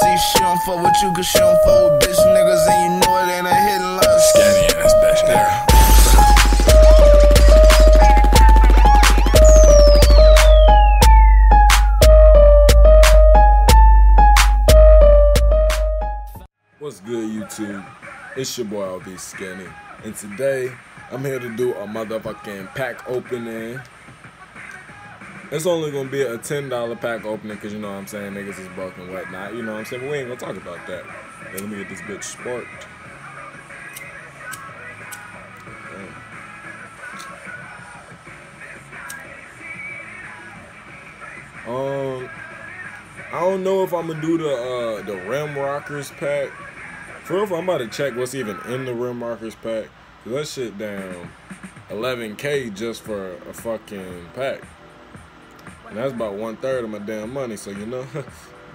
see she don't fuck with you cause she don't fuck with bitch niggas, and you know it ain't a hidden love. Scanny ass bitch there. What's good, YouTube? It's your boy LB Skinny, and today I'm here to do a motherfucking pack opening. It's only gonna be a $10 pack opening because you know what I'm saying, niggas is broke and whatnot. You know what I'm saying, but we ain't gonna talk about that. Hey, let me get this bitch sparked. I don't know if I'm gonna do the Rim Rockers pack. For real, I'm about to check what's even in the Rim Rockers pack. Cause that shit down 11K just for a fucking pack. And that's about 1/3 of my damn money, so you know,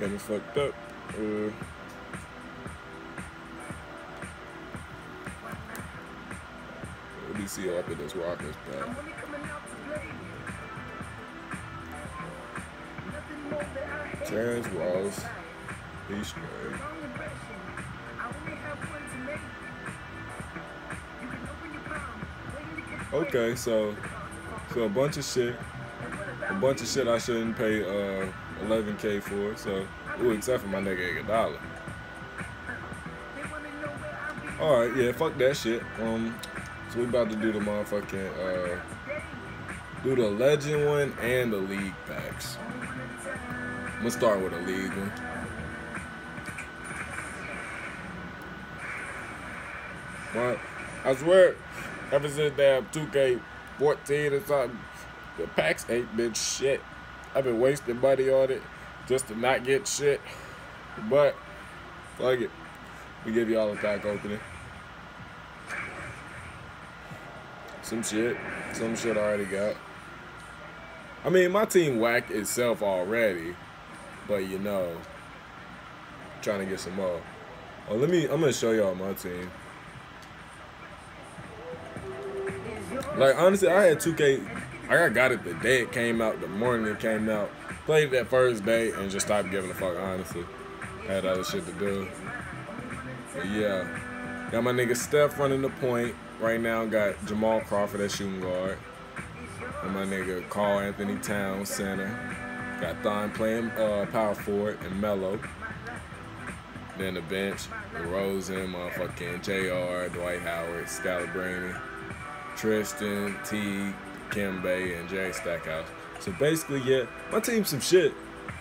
got me fucked up. Let me see up in this Rockers pack. Terrence Ross, he's straight. Okay, so a bunch of shit I shouldn't pay 11K for. So, except for my nigga $1. All right, yeah, fuck that shit. So we about to do the motherfucking do the legend one and the league packs. I'm gonna start with a league one. Well, I swear, ever since they have 2K14 or something, the packs ain't been shit. I've been wasting money on it just to not get shit. But, fuck it. We give y'all a pack opening. Some shit I already got. I mean, my team whacked itself already. But you know, trying to get some more. Oh, I'm gonna show y'all my team. Like, honestly, I had 2K. I got it the day it came out, the morning it came out. Played it that first day and just stopped giving a fuck, honestly. I had other shit to do. But yeah. Got my nigga Steph running the point. Right now, got Jamal Crawford at shooting guard. And my nigga Carl Anthony Towns, center. Got Thon playing power forward and Melo. Then the bench, DeRozan, motherfucking JR, Dwight Howard, Scalabrine, Tristan, T, Kembe, and Jerry Stackhouse. So basically, yeah, my team's some shit.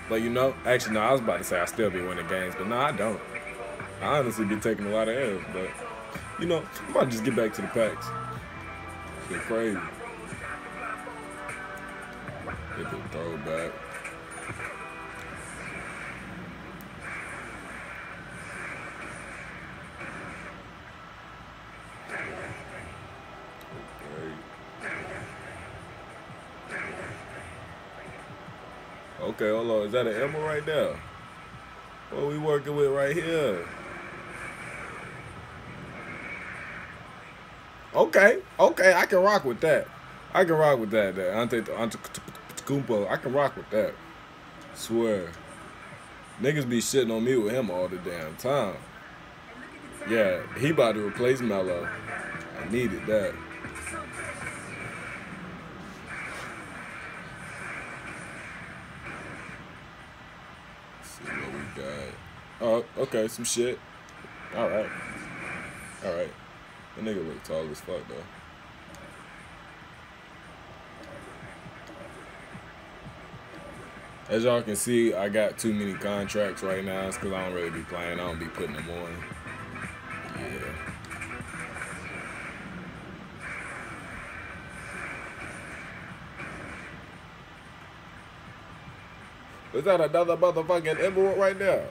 Like, you know, actually, no, I was about to say I still be winning games, but no, I don't. I honestly be taking a lot of L's, but, you know, I'm about to just get back to the packs. Shit crazy. Get the throwback. Okay, hold on. Is that an emerald right there? What are we working with right here? Okay, I can rock with that. I can rock with that. Antetokounmpo, I can rock with that. Swear. Niggas be shitting on me with him all the damn time. Yeah, he about to replace Melo. I needed that. Oh, okay, some shit. Alright. That nigga look tall as fuck, though. As y'all can see, I got too many contracts right now. It's because I don't really be playing. I don't be putting them on. Yeah. Is that another motherfucking emerald right there?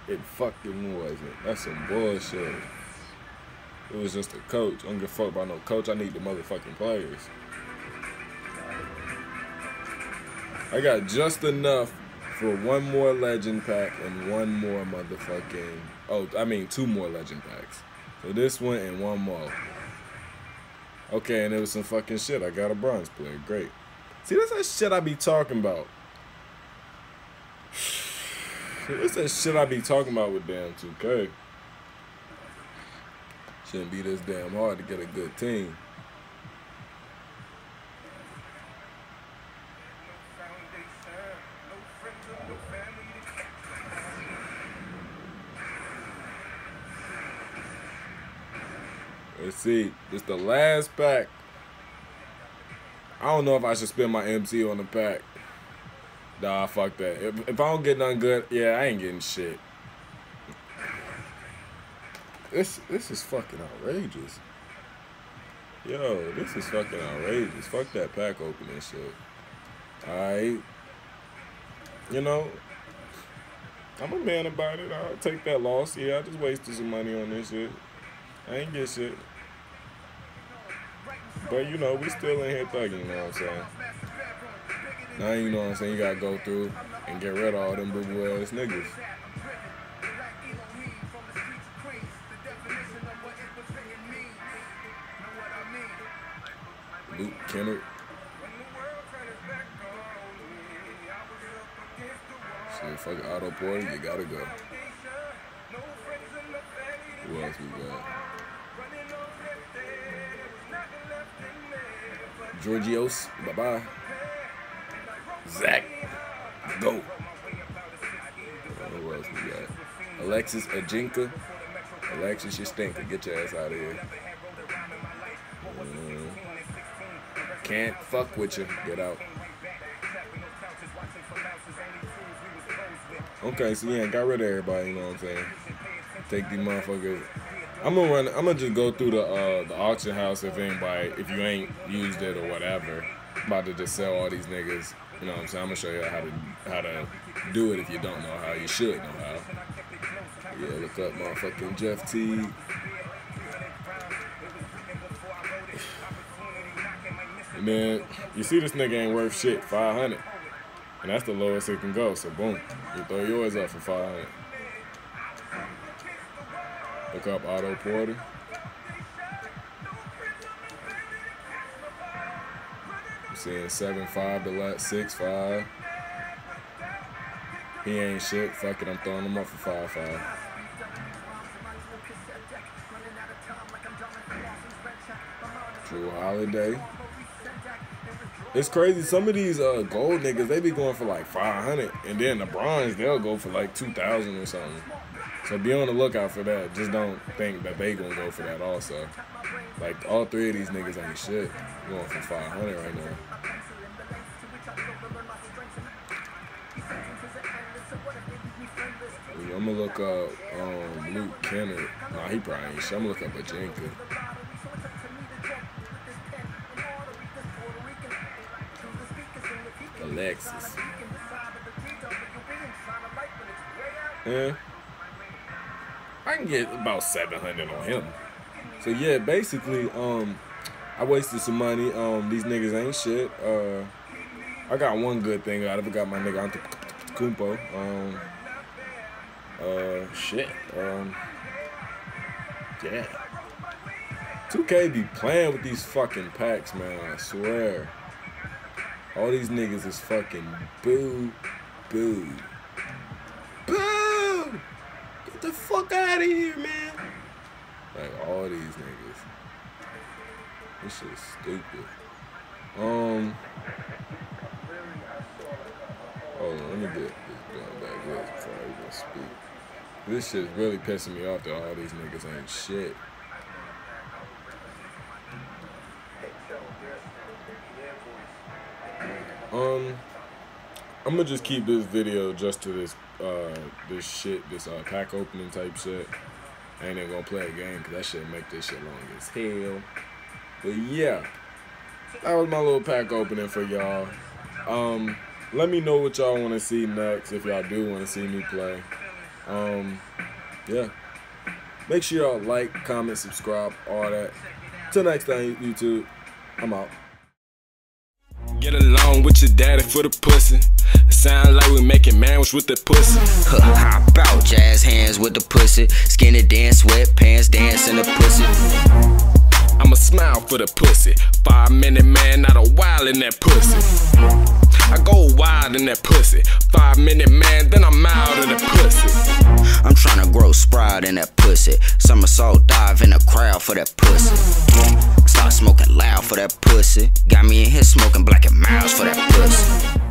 It fucking wasn't. That's some bullshit. It was just a coach. I don't give a fuck about no coach. I need the motherfucking players. I got just enough for one more legend pack and one more motherfucking... Oh, I mean 2 more legend packs. So this one and one more. Okay, and it was some fucking shit. I got a bronze player. Great. See, that's that shit I be talking about. That's that shit I be talking about with damn 2K. Shouldn't be this damn hard to get a good team. Let's see. It's the last pack. I don't know if I should spend my MC on the pack. Nah, fuck that. If I don't get nothing good, yeah, I ain't getting shit. This is fucking outrageous. Yo, this is fucking outrageous. Fuck that pack opening shit. Alright. You know, I'm a man about it. I'll take that loss. Yeah, I just wasted some money on this shit. I ain't get shit. But, you know, we still in here thugging, you know what I'm saying? Now, you know what I'm saying? You gotta go through and get rid of all them boo-boo ass niggas. Luke Kennard. Shit, fuck Otto Porter, you gotta go. Who else we got? Georgios, bye-bye. Zach, go. Who else we got? Alexis Ajinka. Alexis, you stinker. Get your ass out of here. Can't fuck with you. Get out. Okay, so yeah, got rid of everybody, you know what I'm saying? Take these motherfuckers. I'm gonna just go through the auction house if you ain't used it or whatever. I'm about to just sell all these niggas. You know what I'm saying? I'm gonna show you how to do it if you don't know how. You should know how. Yeah, look up motherfucking Jeff T. Man, you see this nigga ain't worth shit, 500. And that's the lowest it can go, so boom. You throw yours up for 500. Look up Otto Porter. I'm seeing 7.5 to 6.5. He ain't shit. Fuck it, I'm throwing him up for 5.5. Drew Holiday. It's crazy. Some of these gold niggas, they be going for like 500, and then the bronze, they'll go for like 2,000 or something. So be on the lookout for that. Just don't think that they gonna go for that also. Like all three of these niggas ain't shit. Going for 500 right now. I'm gonna look up Luke Kennard. Nah, he probably ain't shit. I'm gonna look up Ajinka. Alexis. Yeah. I can get about 700 on him. So yeah, basically, I wasted some money. These niggas ain't shit. I got one good thing out of it. Got my nigga Antetokounmpo. Shit. Yeah. 2K be playing with these fucking packs, man. I swear. All these niggas is fucking boo. Get the fuck out of here, man. Like, all these niggas. This shit's stupid. Hold on, let me get this done back here before I even speak. This shit's really pissing me off that all these niggas ain't shit. I'm gonna just keep this video just to this pack opening type shit. I ain't even gonna play a game because that shit make this shit long as hell. But yeah, that was my little pack opening for y'all. Let me know what y'all want to see next if y'all do want to see me play. Yeah. Make sure y'all like, comment, subscribe, all that. Till next time, YouTube. I'm out. Get along with your daddy for the pussy. sound like we making manwich with the pussy. Hop out, jazz hands with the pussy. Skinny dance, sweatpants, dance in the pussy. I'ma smile for the pussy. 5 minute man, not a while in that pussy. I go wild in that pussy. 5 minute man, then I'm out in that pussy. I'm tryna grow sprout in that pussy. Somersault dive in the crowd for that pussy. Start smoking loud for that pussy. Got me in here smoking black and miles for that pussy.